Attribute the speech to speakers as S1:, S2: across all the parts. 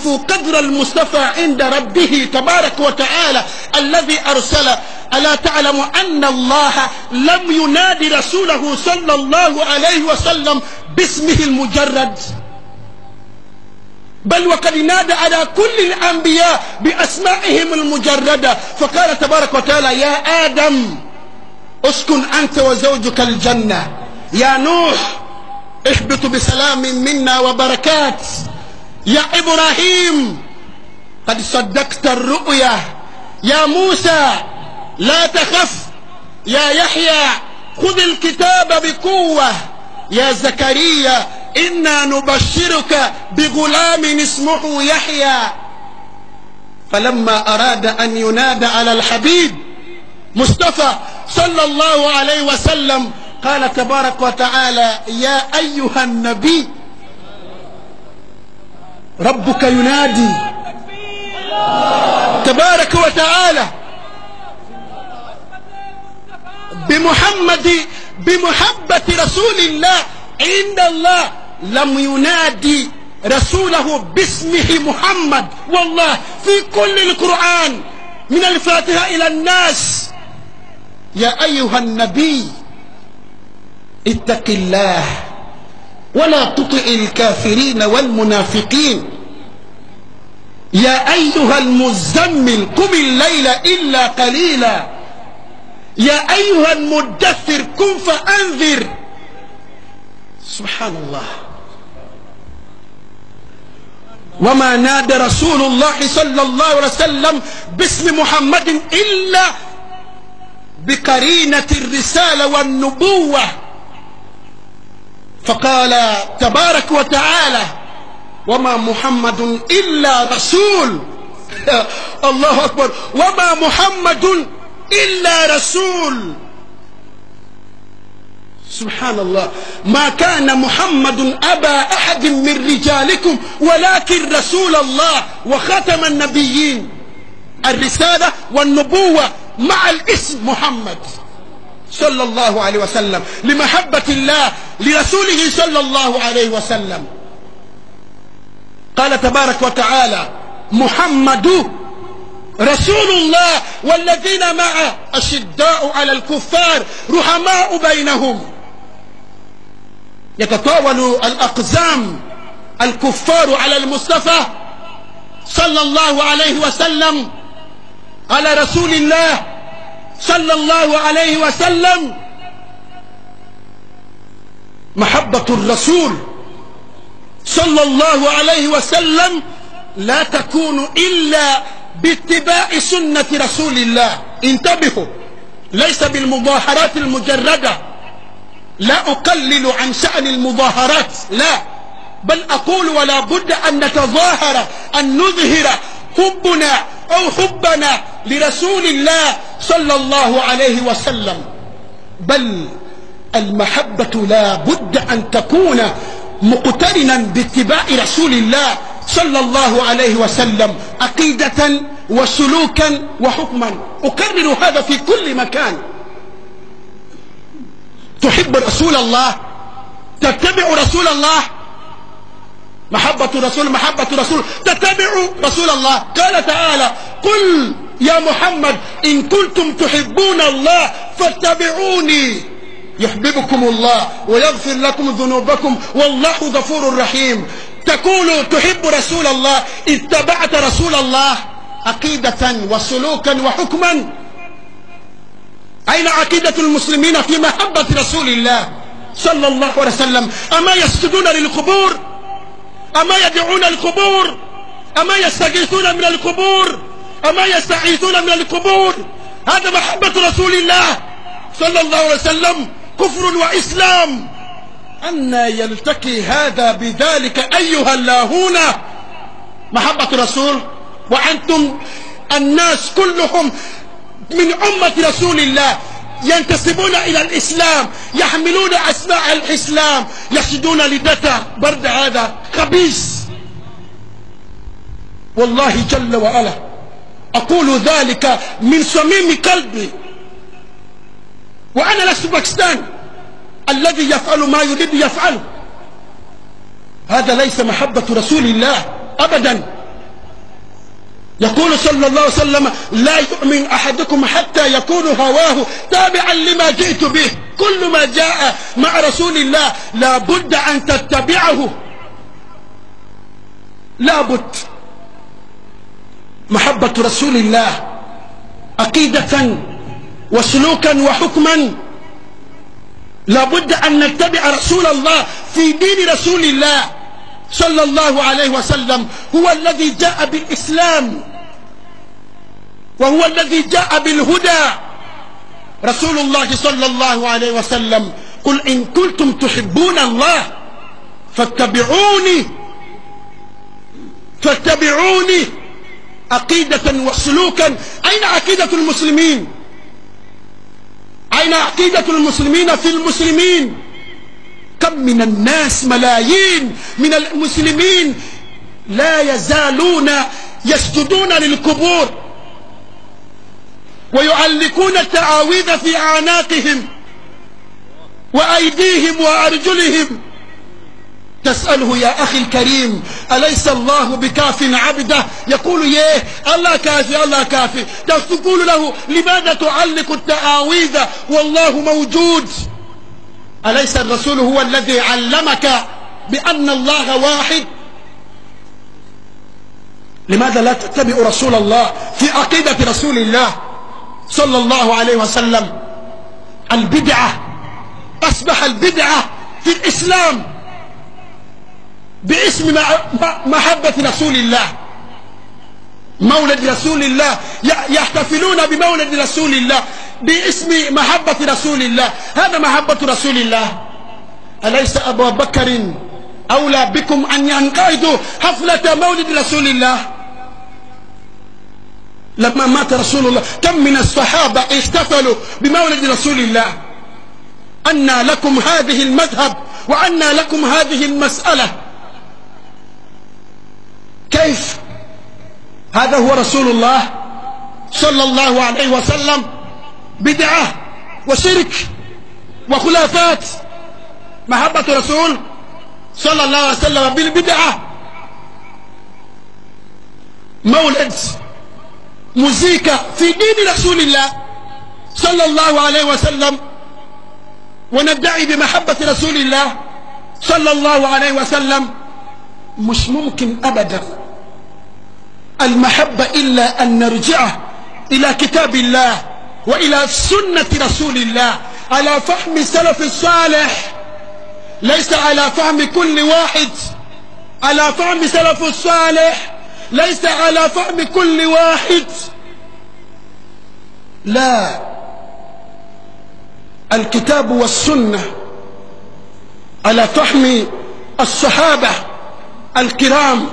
S1: يعرف قدر المصطفى عند ربه تبارك وتعالى الذي أرسل. ألا تعلم أن الله لم ينادي رسوله صلى الله عليه وسلم باسمه المجرد، بل وقد نادى على كل الأنبياء بأسمائهم المجردة. فقال تبارك وتعالى: يا آدم اسكن أنت وزوجك الجنة، يا نوح اهبط بسلام منا وبركات، يا إبراهيم قد صدقت الرؤيا، يا موسى لا تخف، يا يحيى خذ الكتاب بقوة، يا زكريا إنا نبشرك بغلام اسمه يحيى. فلما أراد أن ينادى على الحبيب مصطفى صلى الله عليه وسلم قال تبارك وتعالى: يا أيها النبي ربك ينادي تبارك وتعالى بمحبة رسول الله. عند الله لم ينادي رسوله باسمه محمد، والله في كل القرآن من الفاتحة إلى الناس: يا أيها النبي اتق الله ولا تطع الكافرين والمنافقين، يا أيها المزمل قم الليل إلا قليلا، يا أيها المدثر قم فأنذر. سبحان الله. وما نادى رسول الله صلى الله عليه وسلم باسم محمد إلا بقرينة الرسالة والنبوة. فقال تبارك وتعالى: وما محمد إلا رسول. الله أكبر. وما محمد إلا رسول. سبحان الله. ما كان محمد أبا أحد من رجالكم ولكن رسول الله وختم النبيين. الرسالة والنبوة مع الاسم محمد صلى الله عليه وسلم لمحبة الله لرسوله صلى الله عليه وسلم. قال تبارك وتعالى: محمد رسول الله والذين معه أشداء على الكفار رحماء بينهم. يتطاول الأقزام الكفار على المصطفى صلى الله عليه وسلم، على رسول الله صلى الله عليه وسلم. محبة الرسول صلى الله عليه وسلم لا تكون إلا باتباع سنة رسول الله. انتبهوا، ليس بالمظاهرات المجردة، لا أقلل عن شأن المظاهرات، لا، بل أقول ولا بد أن نتظاهر، أن نظهر حبنا أو حبنا لرسول الله صلى الله عليه وسلم. بل المحبة لا بد أن تكون مقترنا باتباع رسول الله صلى الله عليه وسلم عقيدة وسلوكا وحكما. أكرر هذا في كل مكان. تحب رسول الله، تتبع رسول الله، محبة رسول تتبع رسول الله. قال تعالى: قل يا محمد إن كنتم تحبون الله فاتبعوني يحببكم الله ويغفر لكم ذنوبكم والله غفور رحيم. تقول تحب رسول الله، اتبعت رسول الله عقيدة وسلوكا وحكما. أين عقيدة المسلمين في محبة رسول الله صلى الله عليه وسلم؟ أما يسجدون للقبور؟ أما يدعون القبور؟ أما يستغيثون من القبور؟ أما يستعيذون من القبور؟ هذا محبة رسول الله صلى الله عليه وسلم. كفر وإسلام. أن يلتقي هذا بذلك أيها اللاهون؟ محبة رسول وأنتم الناس كلهم من أمة رسول الله ينتسبون إلى الإسلام، يحملون أسماء الإسلام، يحشدون لدته برد. هذا خبيث والله جل وعلا. أقول ذلك من صميم قلبي، وأنا لست باكستان الذي يفعل ما يريد يفعله. هذا ليس محبة رسول الله أبدا. يقول صلى الله عليه وسلم: لا يؤمن أحدكم حتى يكون هواه تابعا لما جئت به. كل ما جاء مع رسول الله لا بد أن تتبعه، لا بد. محبة رسول الله عقيدة وسلوكا وحكما، لا بد أن نتبع رسول الله في دين رسول الله صلى الله عليه وسلم. هو الذي جاء بالإسلام وهو الذي جاء بالهدى. رسول الله صلى الله عليه وسلم: قل إن كنتم تحبون الله فاتبعوني عقيدة وسلوكا. أين عقيدة المسلمين؟ أين عقيدة المسلمين في المسلمين؟ كم من الناس، ملايين من المسلمين لا يزالون يسجدون للقبور ويعلقون التعاويذ في أعناقهم وأيديهم وأرجلهم. تسأله: يا أخي الكريم، أليس الله بكاف عبده؟ يقول: يه الله كافي الله كافي. تقول له: لماذا تعلق التعاويذ والله موجود؟ أليس الرسول هو الذي علمك بأن الله واحد؟ لماذا لا تتبع رسول الله في عقيدة رسول الله صلى الله عليه وسلم؟ البدعة، أصبح البدعة في الإسلام باسم محبة رسول الله. مولد رسول الله، يحتفلون بمولد رسول الله باسم محبة رسول الله. هذا محبة رسول الله. أليس أبو بكر أولى بكم أن ينقادوا حفلة مولد رسول الله؟ لما مات رسول الله كم من الصحابة احتفلوا بمولد رسول الله؟ أنى لكم هذه المذهب وأنى لكم هذه المسألة؟ كيف؟ هذا هو رسول الله صلى الله عليه وسلم. بدعة وشرك وخلافات. محبة رسول صلى الله عليه وسلم بالبدعة. مولد، موسيقى في دين رسول الله صلى الله عليه وسلم، وندعي بمحبة رسول الله صلى الله عليه وسلم. مش ممكن أبدا المحبة إلا أن نرجع إلى كتاب الله وإلى سنة رسول الله على فهم السلف الصالح، ليس على فهم كل واحد، على فهم سلف الصالح، ليس على فهم كل واحد. لا، الكتاب والسنة على فهم الصحابة الكرام.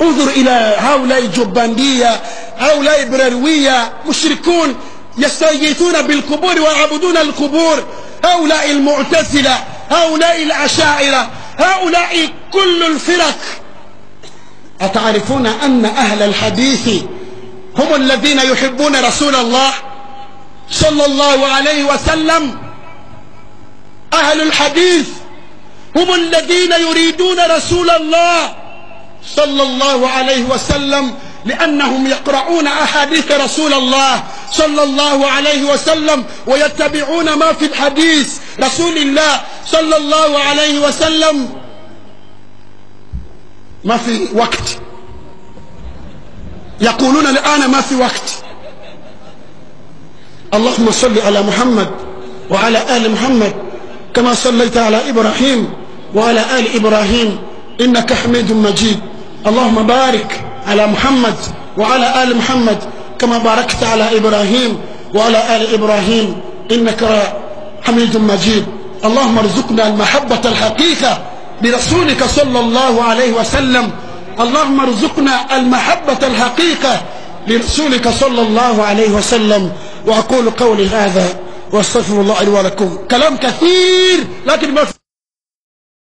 S1: انظر إلى هؤلاء الجبندية، هؤلاء برروية، مشركون يستغيثون بالقبور ويعبدون القبور، هؤلاء المعتزلة، هؤلاء الأشاعرة، هؤلاء كل الفرق. أتعرفون أن أهل الحديث هم الذين يحبون رسول الله صلى الله عليه وسلم؟ أهل الحديث هم الذين يريدون رسول الله صلى الله عليه وسلم، لأنهم يقرؤون أحاديث رسول الله صلى الله عليه وسلم ويتبعون ما في الحديث رسول الله صلى الله عليه وسلم. ما في وقت، يقولون الآن ما في وقت. اللهم صل على محمد وعلى آل محمد كما صليت على إبراهيم وعلى آل إبراهيم إنك حميد مجيد. اللهم بارك على محمد وعلى آل محمد كما باركت على إبراهيم وعلى آل إبراهيم إنك حميد مجيد. اللهم ارزقنا المحبة الحقيقة لرسولك صلى الله عليه وسلم. اللهم ارزقنا المحبة الحقيقة لرسولك صلى الله عليه وسلم. وأقول قولي هذا واستغفر الله لي ولكم. كلام كثير لكن ما